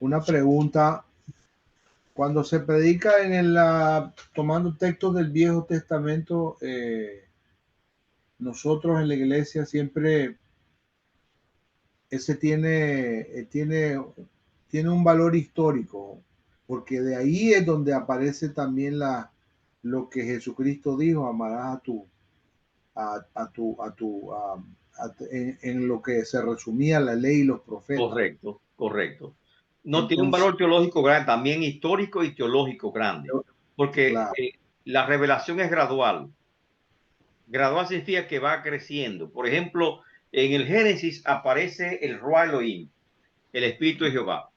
Una pregunta. Cuando se predica tomando textos del Viejo Testamento, nosotros en la iglesia siempre ese tiene un valor histórico, porque de ahí es donde aparece también lo que Jesucristo dijo: amarás en lo que se resumía la ley y los profetas. Correcto, correcto. No tiene un Entonces, valor teológico grande, también histórico y teológico grande, porque claro, la revelación es gradual. Gradual significa que va creciendo. Por ejemplo, en el Génesis aparece el Ruach Elohim, el Espíritu de Jehová.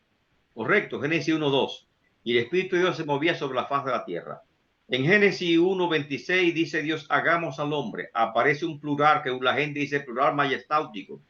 Correcto, Génesis 1:2. Y el Espíritu de Dios se movía sobre la faz de la tierra. En Génesis 1:26 dice Dios, hagamos al hombre. Aparece un plural que la gente dice plural majestático.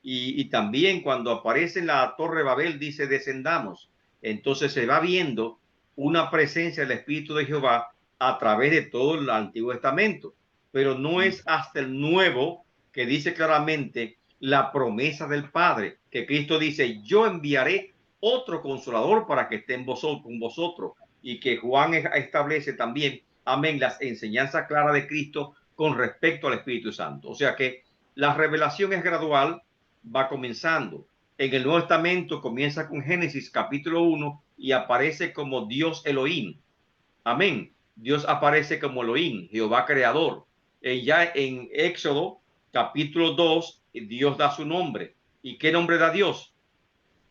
Y también cuando aparece en la Torre de Babel dice descendamos. Entonces se va viendo una presencia del Espíritu de Jehová a través de todo el Antiguo Testamento. Pero no es hasta el Nuevo que dice claramente la promesa del Padre, que Cristo dice, yo enviaré otro consolador para que esté en con vosotros, y que Juan establece también, amén, las enseñanzas claras de Cristo con respecto al Espíritu Santo. O sea que la revelación es gradual, va comenzando. En el Nuevo Testamento comienza con Génesis capítulo 1 y aparece como Dios Elohim. Amén. Dios aparece como Elohim, Jehová creador. Ya en Éxodo capítulo 2, Dios da su nombre. ¿Y qué nombre da Dios?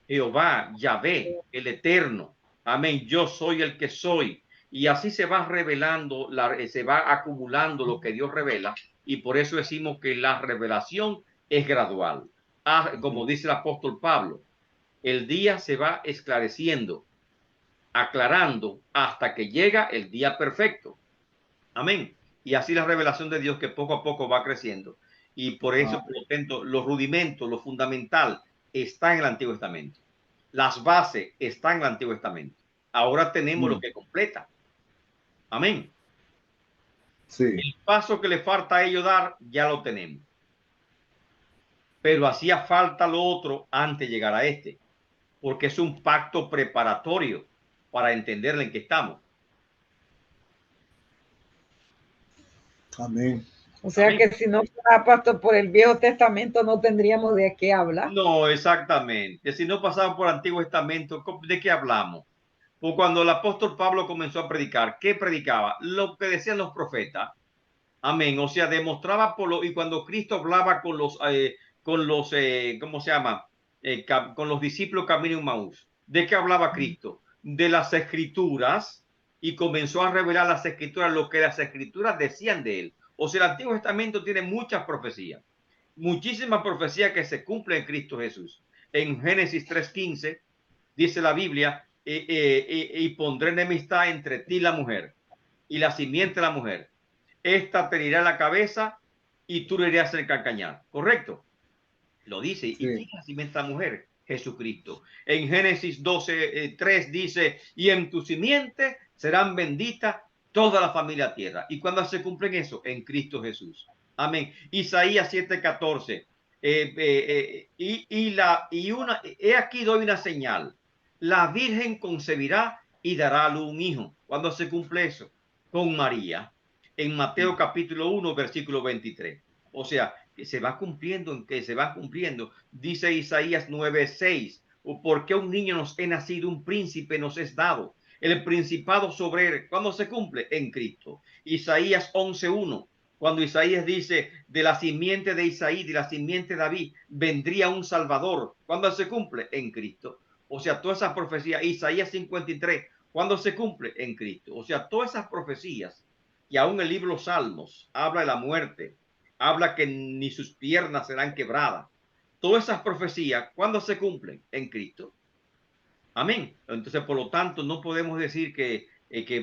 Jehová, Yahvé, el eterno. Amén. Yo soy el que soy. Y así se va revelando, se va acumulando lo que Dios revela. Y por eso decimos que la revelación es gradual. Como dice el apóstol Pablo, el día se va esclareciendo, aclarando hasta que llega el día perfecto. Amén. Y así la revelación de Dios que poco a poco va creciendo. Y por eso, por lo tanto, los rudimentos, lo fundamental está en el Antiguo Testamento. Las bases están en el Antiguo Testamento. Ahora tenemos lo que completa. Amén. sí, El paso que le falta a ellos dar, ya lo tenemos. Pero hacía falta lo otro antes de llegar a este, porque es un pacto preparatorio para entender en qué estamos. amén. O sea Amén. que si no fuera pastor por el Viejo Testamento no tendríamos de qué hablar. No, exactamente. Si no pasamos por el Antiguo Testamento, ¿de qué hablamos? Pues cuando el apóstol Pablo comenzó a predicar, ¿qué predicaba? Lo que decían los profetas. Amén. O sea, demostraba y cuando Cristo hablaba ¿cómo se llama? Con los discípulos camino en Maús. ¿De qué hablaba Cristo? De las escrituras, y comenzó a revelar las escrituras, lo que las escrituras decían de él. O sea, el Antiguo Testamento tiene muchas profecías, muchísimas profecías que se cumplen en Cristo Jesús. En Génesis 3:15 dice la Biblia, y pondré enemistad entre ti y la mujer, y la simiente de la mujer. Esta te herirá la cabeza y tú le irás el calcañar. ¿Correcto? Lo dice. ¿Y quién Sí, es la simiente de la mujer? Jesucristo. En Génesis 12:3 dice, y en tu simiente serán benditas toda la familia tierra. ¿Y cuándo se cumplen eso? En Cristo Jesús. Amén. Isaías 7:14. He aquí doy una señal. La Virgen concebirá y dará a luz un hijo. ¿Cuándo se cumple eso? Con María. En Mateo capítulo 1, versículo 23. O sea, que se va cumpliendo, en que se va cumpliendo. Dice Isaías 9:6, porque un niño nos es nacido, un príncipe nos es dado. El principado sobre él, ¿cuándo se cumple? En Cristo. Isaías 11:1, cuando Isaías dice, de la simiente de Isaí, de la simiente de David, vendría un Salvador. ¿Cuándo se cumple? En Cristo. O sea, todas esas profecías. Isaías 53, ¿cuándo se cumple? En Cristo. O sea, todas esas profecías, y aún el libro Salmos habla de la muerte, habla que ni sus piernas serán quebradas. Todas esas profecías, ¿cuándo se cumplen? En Cristo. Amén. Entonces, por lo tanto, no podemos decir que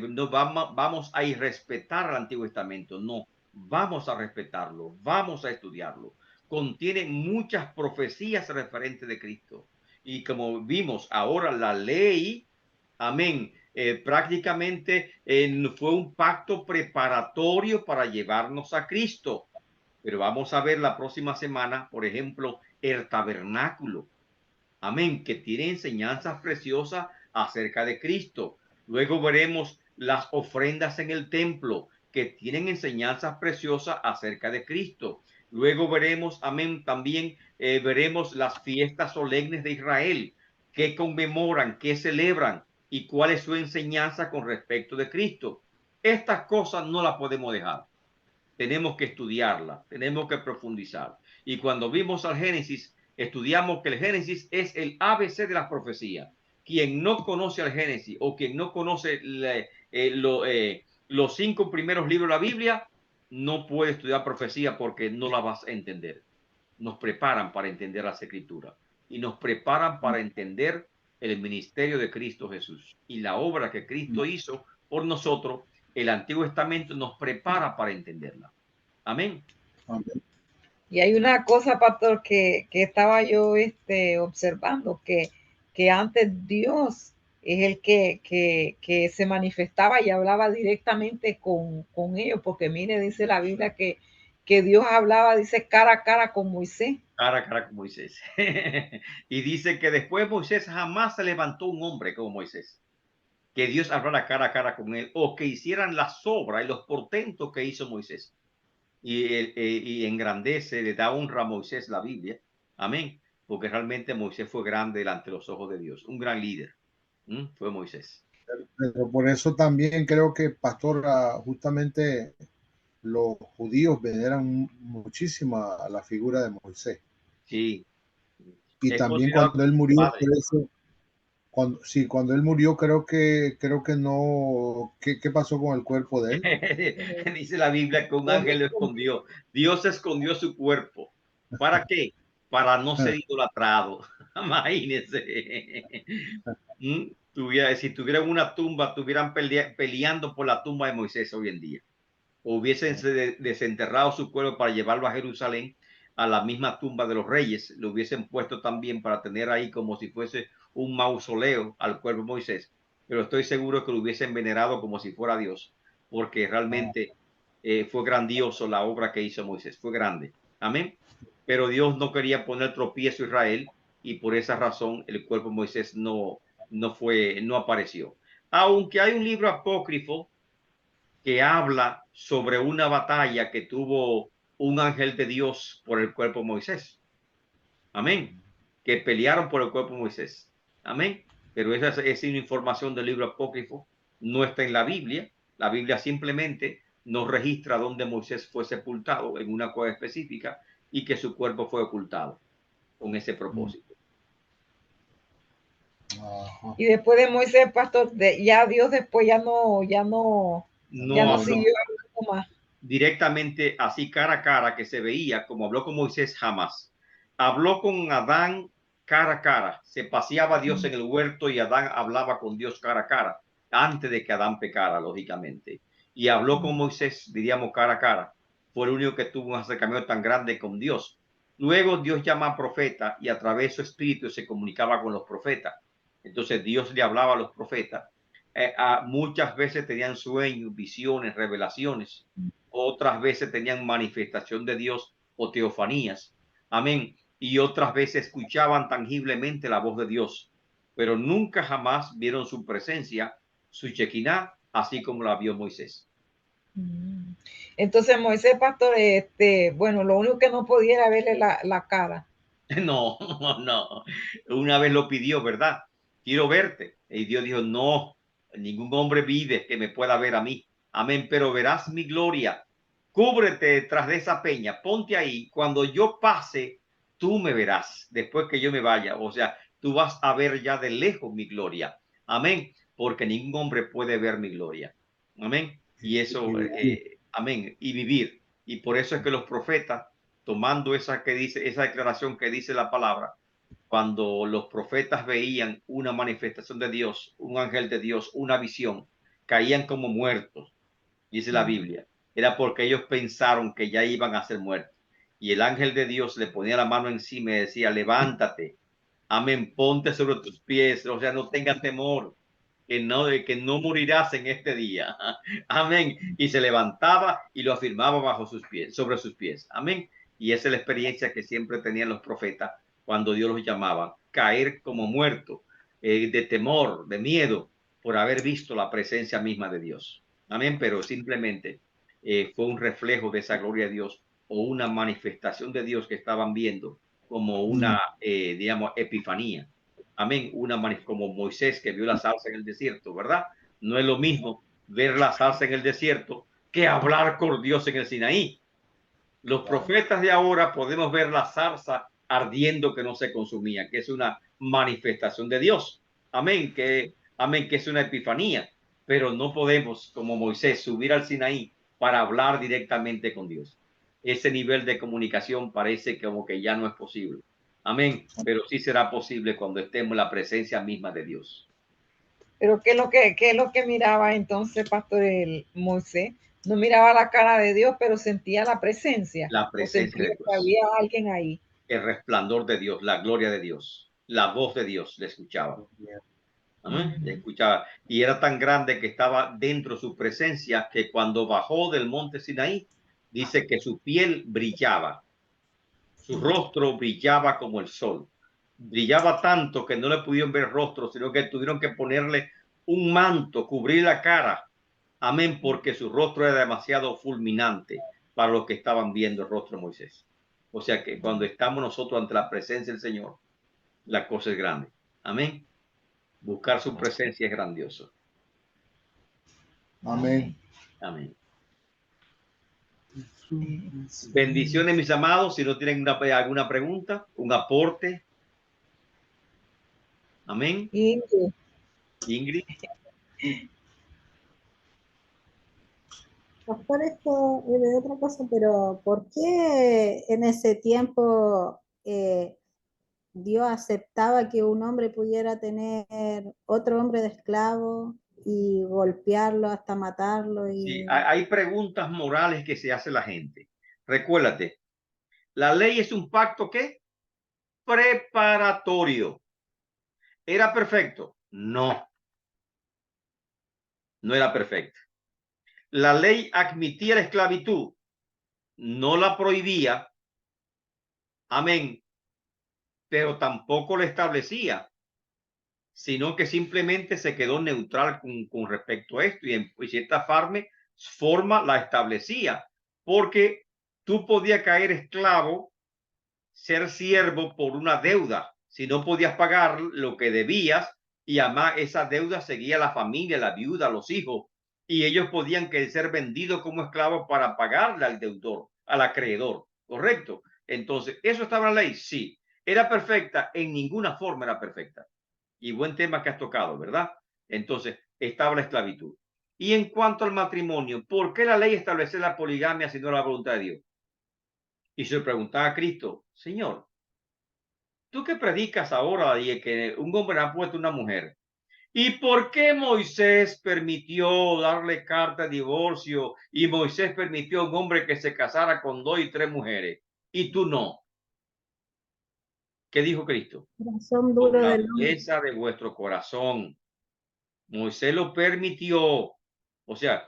no vamos a irrespetar al Antiguo Testamento. No, vamos a respetarlo, vamos a estudiarlo. Contiene muchas profecías referentes de Cristo. Y como vimos ahora, la ley, amén, prácticamente fue un pacto preparatorio para llevarnos a Cristo. Pero vamos a ver la próxima semana, por ejemplo, el tabernáculo. amén, que tiene enseñanzas preciosas acerca de Cristo. Luego veremos las ofrendas en el templo, que tienen enseñanzas preciosas acerca de Cristo. Luego veremos, amén, también veremos las fiestas solemnes de Israel, que conmemoran, que celebran y cuál es su enseñanza con respecto de Cristo. Estas cosas no las podemos dejar. Tenemos que estudiarlas, tenemos que profundizar. Y cuando vimos al Génesis, estudiamos que el Génesis es el ABC de las profecías. Quien no conoce al Génesis o quien no conoce los 5 primeros libros de la Biblia, no puede estudiar profecía porque no la vas a entender. Nos preparan para entender las Escrituras y nos preparan para entender el ministerio de Cristo Jesús y la obra que Cristo hizo por nosotros. El Antiguo Testamento nos prepara para entenderla. Amén. Amén. Y hay una cosa, pastor, que estaba yo observando, que antes Dios es el que se manifestaba y hablaba directamente con ellos, porque mire, dice la Biblia que Dios hablaba, dice, cara a cara con Moisés. Cara a cara con Moisés. Y dice que después Moisés jamás se levantó un hombre como Moisés. Que Dios hablara cara a cara con él o que hicieran las obras y los portentos que hizo Moisés. Y engrandece, le da honra a Moisés la Biblia. Amén. Porque realmente Moisés fue grande delante de los ojos de Dios. Un gran líder. Fue Moisés. Pero por eso también creo que, pastor, justamente los judíos veneran muchísimo a la figura de Moisés. Sí. Y Es también considerado cuando él murió, padre. cuando él murió, creo que no, ¿qué pasó con el cuerpo de él? Dice la Biblia que un ángel lo escondió. Dios escondió su cuerpo. ¿Para qué? Para no ser idolatrado. Imagínense. Si tuvieran una tumba, estuvieran peleando por la tumba de Moisés hoy en día. O hubiesen desenterrado su cuerpo para llevarlo a Jerusalén, a la misma tumba de los reyes. Lo hubiesen puesto también para tener ahí como si fuese un mausoleo al cuerpo de Moisés. Pero estoy seguro que lo hubiesen venerado como si fuera Dios, porque realmente fue grandioso la obra que hizo Moisés. Fue grande. Amén. Pero Dios no quería poner tropiezo a Israel y por esa razón el cuerpo de Moisés no apareció. Aunque hay un libro apócrifo que habla sobre una batalla que tuvo un ángel de Dios por el cuerpo de Moisés. Amén. Que pelearon por el cuerpo de Moisés. Amén. Pero esa es una información del libro apócrifo. No está en la Biblia. La Biblia simplemente nos registra dónde Moisés fue sepultado en una cueva específica y que su cuerpo fue ocultado con ese propósito. Y después de Moisés, pastor, ya Dios después ya no siguió hablando más. Directamente así cara a cara, que se veía como habló con Moisés jamás. Habló con Adán cara a cara. Se paseaba Dios en el huerto y Adán hablaba con Dios cara a cara antes de que Adán pecara, lógicamente. Y habló con Moisés, diríamos cara a cara. Fue el único que tuvo un acercamiento tan grande con Dios. Luego Dios llama a profeta y a través de su espíritu se comunicaba con los profetas. Entonces Dios le hablaba a los profetas. Muchas veces tenían sueños, visiones, revelaciones. Otras veces tenían manifestación de Dios o teofanías. Amén. Y otras veces escuchaban tangiblemente la voz de Dios, pero nunca jamás vieron su presencia, su Shekinah, así como la vio Moisés. Entonces Moisés, pastor, bueno, lo único que no podía era verle la cara. No. Una vez lo pidió, ¿verdad? Quiero verte. Y Dios dijo, no, ningún hombre vive que me pueda ver a mí. Amén, pero verás mi gloria. Cúbrete detrás de esa peña, ponte ahí. Cuando yo pase, tú me verás después que yo me vaya. O sea, tú vas a ver ya de lejos mi gloria. Amén, porque ningún hombre puede ver mi gloria. Amén. Y eso, amén, y vivir. Y por eso es que los profetas, tomando esa declaración que dice la palabra, cuando los profetas veían una manifestación de Dios, un ángel de Dios, una visión, caían como muertos, dice la Biblia. Era porque ellos pensaron que ya iban a ser muertos. Y el ángel de Dios le ponía la mano encima y decía, levántate, amén, ponte sobre tus pies, o sea, no tengas temor, que no morirás en este día. Amén. Y se levantaba y lo afirmaba bajo sus pies, sobre sus pies. Amén. Y esa es la experiencia que siempre tenían los profetas cuando Dios los llamaba caer como muerto, de temor, de miedo, por haber visto la presencia misma de Dios. Amén, pero simplemente fue un reflejo de esa gloria de Dios o una manifestación de Dios que estaban viendo como una, digamos, epifanía. Amén, como Moisés que vio la salsa en el desierto, ¿verdad? No es lo mismo ver la salsa en el desierto que hablar con Dios en el Sinaí. Los profetas de ahora podemos ver la zarza ardiendo que no se consumía, que es una manifestación de Dios. Amén, que es una epifanía, pero no podemos, como Moisés, subir al Sinaí para hablar directamente con Dios. Ese nivel de comunicación parece como que ya no es posible. Amén, pero sí será posible cuando estemos en la presencia misma de Dios. Pero qué es lo que miraba entonces, pastor, el Moisés? No miraba la cara de Dios, pero sentía la presencia. La O presencia sentía de que Dios. había alguien ahí. El resplandor de Dios, la gloria de Dios, la voz de Dios le escuchaba. Amén. Le escuchaba. Y era tan grande que estaba dentro de su presencia que cuando bajó del monte Sinaí, dice que su piel brillaba. Su rostro brillaba como el sol. Brillaba tanto que no le pudieron ver rostro, sino que tuvieron que ponerle un manto, cubrir la cara. Amén, porque su rostro era demasiado fulminante para los que estaban viendo el rostro de Moisés. O sea que cuando estamos nosotros ante la presencia del Señor, la cosa es grande. Amén. Buscar su presencia es grandioso. Amén. Amén. Bendiciones, mis amados. Si no tienen alguna pregunta, un aporte. Amén. Ingrid. Pastor, esto es de otra cosa, pero ¿por qué en ese tiempo Dios aceptaba que un hombre pudiera tener otro hombre de esclavo y golpearlo hasta matarlo? Sí, hay preguntas morales que se hace la gente. Recuérdate, la ley es un pacto ¿qué? Preparatorio. ¿Era perfecto? No, no era perfecto. La ley admitía la esclavitud, no la prohibía. Amén. Pero tampoco la establecía, sino que simplemente se quedó neutral con respecto a esto y en cierta forma la establecía, porque tú podías caer esclavo, ser siervo por una deuda, si no podías pagar lo que debías, y además esa deuda seguía la familia, la viuda, los hijos, y ellos podían ser vendidos como esclavos para pagarle al deudor, al acreedor, ¿correcto? Entonces, ¿eso estaba en la ley? Sí. ¿Era perfecta? En ninguna forma era perfecta. Y buen tema que has tocado, ¿verdad? Entonces, estaba la esclavitud. Y en cuanto al matrimonio, ¿por qué la ley establece la poligamia si no era la voluntad de Dios? Y se le preguntaba a Cristo, Señor, ¿tú qué predicas ahora de que un hombre ha puesto una mujer? ¿Y por qué Moisés permitió darle carta de divorcio y Moisés permitió a un hombre que se casara con 2 y 3 mujeres y tú no? ¿Qué dijo Cristo? Corazón Por duro la del hombre. dureza de vuestro corazón. Moisés lo permitió. O sea,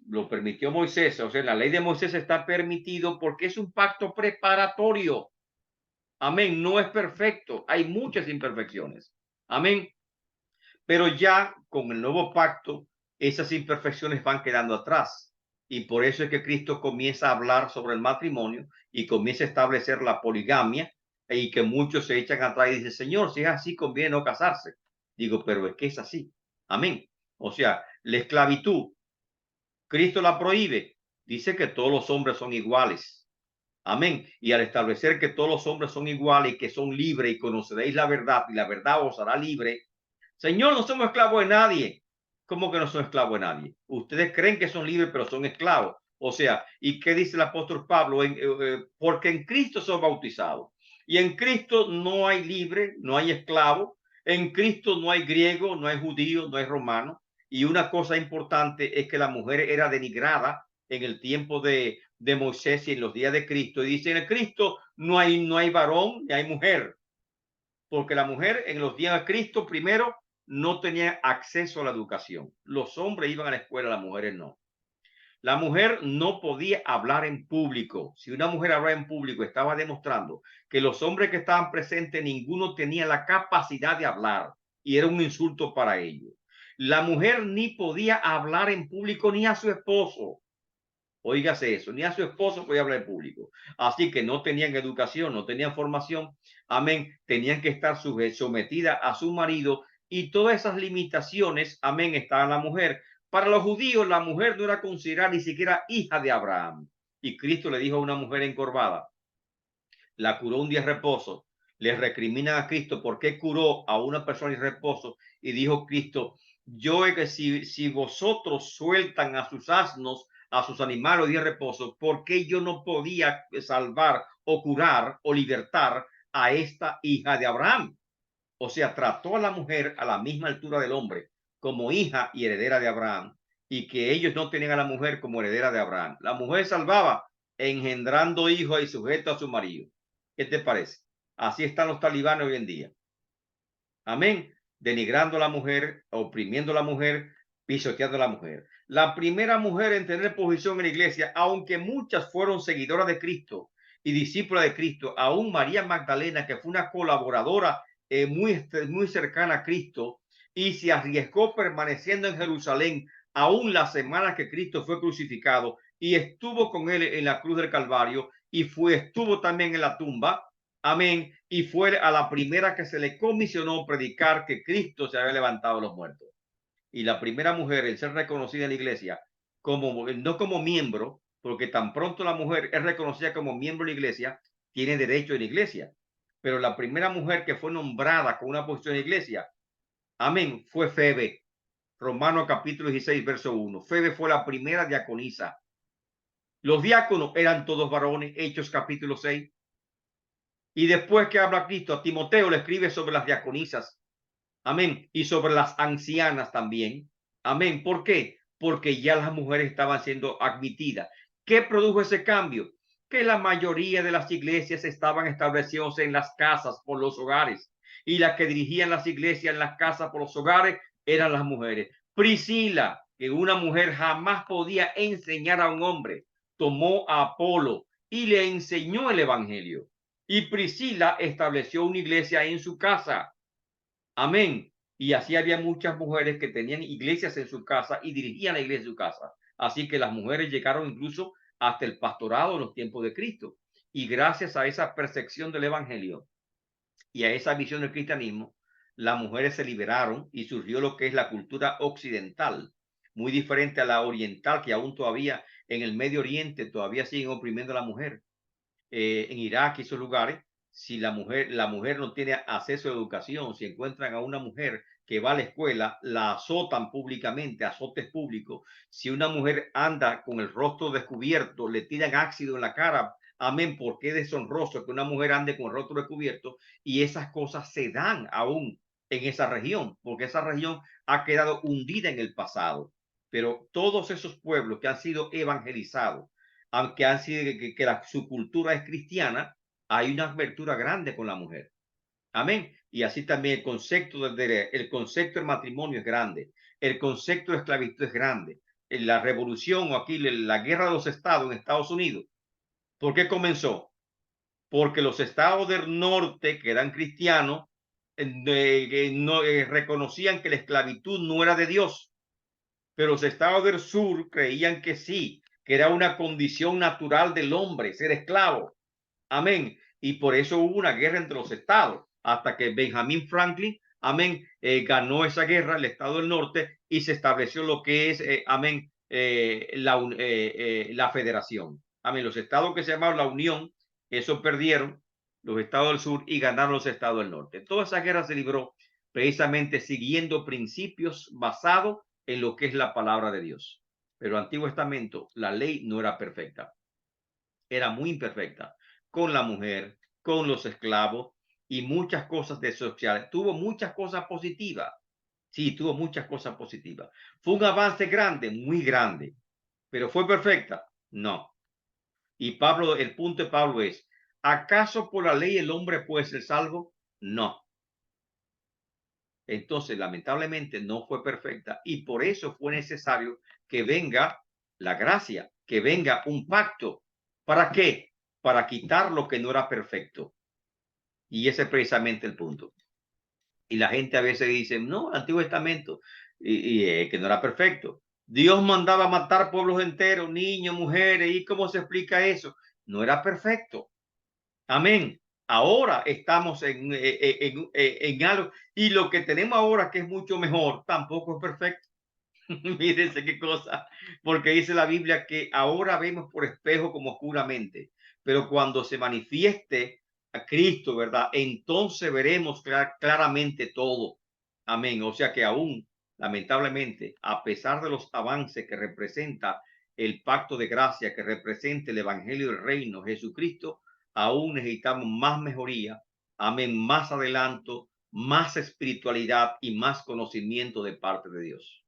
lo permitió Moisés. O sea, la ley de Moisés está permitido porque es un pacto preparatorio. Amén. No es perfecto. Hay muchas imperfecciones. Amén. Pero ya con el nuevo pacto, esas imperfecciones van quedando atrás. Y por eso es que Cristo comienza a hablar sobre el matrimonio y comienza a establecer la poligamia y que muchos se echan atrás y dicen, Señor, si es así, conviene no casarse. Digo, pero es que es así. Amén. O sea, la esclavitud, Cristo la prohíbe. Dice que todos los hombres son iguales. Amén. Y al establecer que todos los hombres son iguales y que son libres y conoceréis la verdad y la verdad os hará libre. Señor, no somos esclavos de nadie. ¿Cómo que no son esclavos de nadie? Ustedes creen que son libres, pero son esclavos. O sea, ¿y qué dice el apóstol Pablo? Porque en Cristo son bautizados. Y en Cristo no hay libre, no hay esclavo. En Cristo no hay griego, no hay judío, no hay romano. Y una cosa importante es que la mujer era denigrada en el tiempo de Moisés y en los días de Cristo. Y dice, en el Cristo no hay varón ni hay mujer. Porque la mujer en los días de Cristo primero no tenía acceso a la educación. Los hombres iban a la escuela, las mujeres no. La mujer no podía hablar en público. Si una mujer hablaba en público, estaba demostrando que los hombres que estaban presentes, ninguno tenía la capacidad de hablar y era un insulto para ellos. La mujer ni podía hablar en público ni a su esposo. Óigase eso, ni a su esposo podía hablar en público. Así que no tenían educación, no tenían formación. Amén. Tenían que estar sometidas a su marido y todas esas limitaciones, amén, estaban en la mujer. Para los judíos, la mujer no era considerada ni siquiera hija de Abraham. Y Cristo le dijo a una mujer encorvada, la curó un día de reposo. Le recriminan a Cristo porque curó a una persona en reposo. Y dijo Cristo, yo es que si vosotros sueltan a sus asnos, a sus animales de reposo, ¿por qué yo no podía salvar o curar o libertar a esta hija de Abraham? O sea, trató a la mujer a la misma altura del hombre, como hija y heredera de Abraham, y que ellos no tenían a la mujer como heredera de Abraham. La mujer salvaba engendrando hijos y sujeto a su marido. ¿Qué te parece? Así están los talibanes hoy en día. Amén. Denigrando a la mujer, oprimiendo a la mujer, pisoteando a la mujer. La primera mujer en tener posición en la iglesia, aunque muchas fueron seguidoras de Cristo y discípulas de Cristo, aún María Magdalena, que fue una colaboradora muy cercana a Cristo y se arriesgó permaneciendo en Jerusalén aún la semana que Cristo fue crucificado y estuvo con él en la cruz del Calvario y estuvo también en la tumba. Amén. Y fue a la primera que se le comisionó predicar que Cristo se había levantado de los muertos. Y la primera mujer en ser reconocida en la iglesia, no como miembro, porque tan pronto la mujer es reconocida como miembro de la iglesia, tiene derecho en la iglesia. Pero la primera mujer que fue nombrada con una posición en la iglesia, amén, fue Febe. Romanos capítulo 16, verso 1. Febe fue la primera diaconisa. Los diáconos eran todos varones, Hechos capítulo 6. Y después que habla Cristo, a Timoteo le escribe sobre las diaconisas. Amén. Y sobre las ancianas también. Amén. ¿Por qué? Porque ya las mujeres estaban siendo admitidas. ¿Qué produjo ese cambio? Que la mayoría de las iglesias estaban establecidos en las casas por los hogares. Y las que dirigían las iglesias en las casas por los hogares eran las mujeres. Priscila, que una mujer jamás podía enseñar a un hombre, tomó a Apolo y le enseñó el evangelio. Y Priscila estableció una iglesia en su casa. Amén. Y así había muchas mujeres que tenían iglesias en su casa y dirigían la iglesia en su casa. Así que las mujeres llegaron incluso hasta el pastorado en los tiempos de Cristo. Y gracias a esa percepción del evangelio y a esa visión del cristianismo, las mujeres se liberaron y surgió lo que es la cultura occidental, muy diferente a la oriental, que aún todavía en el Medio Oriente todavía siguen oprimiendo a la mujer. En Irak y esos lugares, si la mujer no tiene acceso a educación, si encuentran a una mujer que va a la escuela, la azotan públicamente, azotes públicos. Si una mujer anda con el rostro descubierto, le tiran ácido en la cara. Amén, porque es deshonroso que una mujer ande con el rostro descubierto, y esas cosas se dan aún en esa región, porque esa región ha quedado hundida en el pasado. Pero todos esos pueblos que han sido evangelizados, aunque han sido su cultura es cristiana, hay una abertura grande con la mujer. Amén. Y así también el concepto del matrimonio es grande. El concepto de esclavitud es grande. En la revolución o aquí la guerra de los estados en Estados Unidos, ¿por qué comenzó? Porque los estados del norte, que eran cristianos, reconocían que la esclavitud no era de Dios, pero los estados del sur creían que sí, que era una condición natural del hombre, ser esclavo. Amén. Y por eso hubo una guerra entre los estados, hasta que Benjamin Franklin, amén, ganó esa guerra, el estado del norte, y se estableció lo que es, amén, la federación. Amén. Los estados que se llamaban la Unión, eso perdieron los estados del sur y ganaron los estados del norte. Toda esa guerra se libró precisamente siguiendo principios basados en lo que es la palabra de Dios. Pero el Antiguo Testamento, la ley no era perfecta, era muy imperfecta, con la mujer, con los esclavos y muchas cosas de sociales. Tuvo muchas cosas positivas. Sí, tuvo muchas cosas positivas. Fue un avance grande, muy grande, pero ¿fue perfecta? No. Y Pablo, el punto de Pablo es, ¿acaso por la ley el hombre puede ser salvo? No. Entonces, lamentablemente no fue perfecta y por eso fue necesario que venga la gracia, que venga un pacto. ¿Para qué? Para quitar lo que no era perfecto. Y ese es precisamente el punto. Y la gente a veces dice, no, el Antiguo Testamento, que no era perfecto. Dios mandaba matar pueblos enteros, niños, mujeres, ¿y cómo se explica eso? No era perfecto. Amén. Ahora estamos en algo, y lo que tenemos ahora, que es mucho mejor, tampoco es perfecto. Mírense qué cosa, porque dice la Biblia que ahora vemos por espejo como oscuramente, pero cuando se manifieste a Cristo, ¿verdad? Entonces veremos claramente todo. Amén. O sea que aún, lamentablemente, a pesar de los avances que representa el pacto de gracia, que representa el evangelio del reino, Jesucristo, aún necesitamos más mejoría. Amén. Más adelanto, más espiritualidad y más conocimiento de parte de Dios.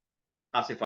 Hace falta.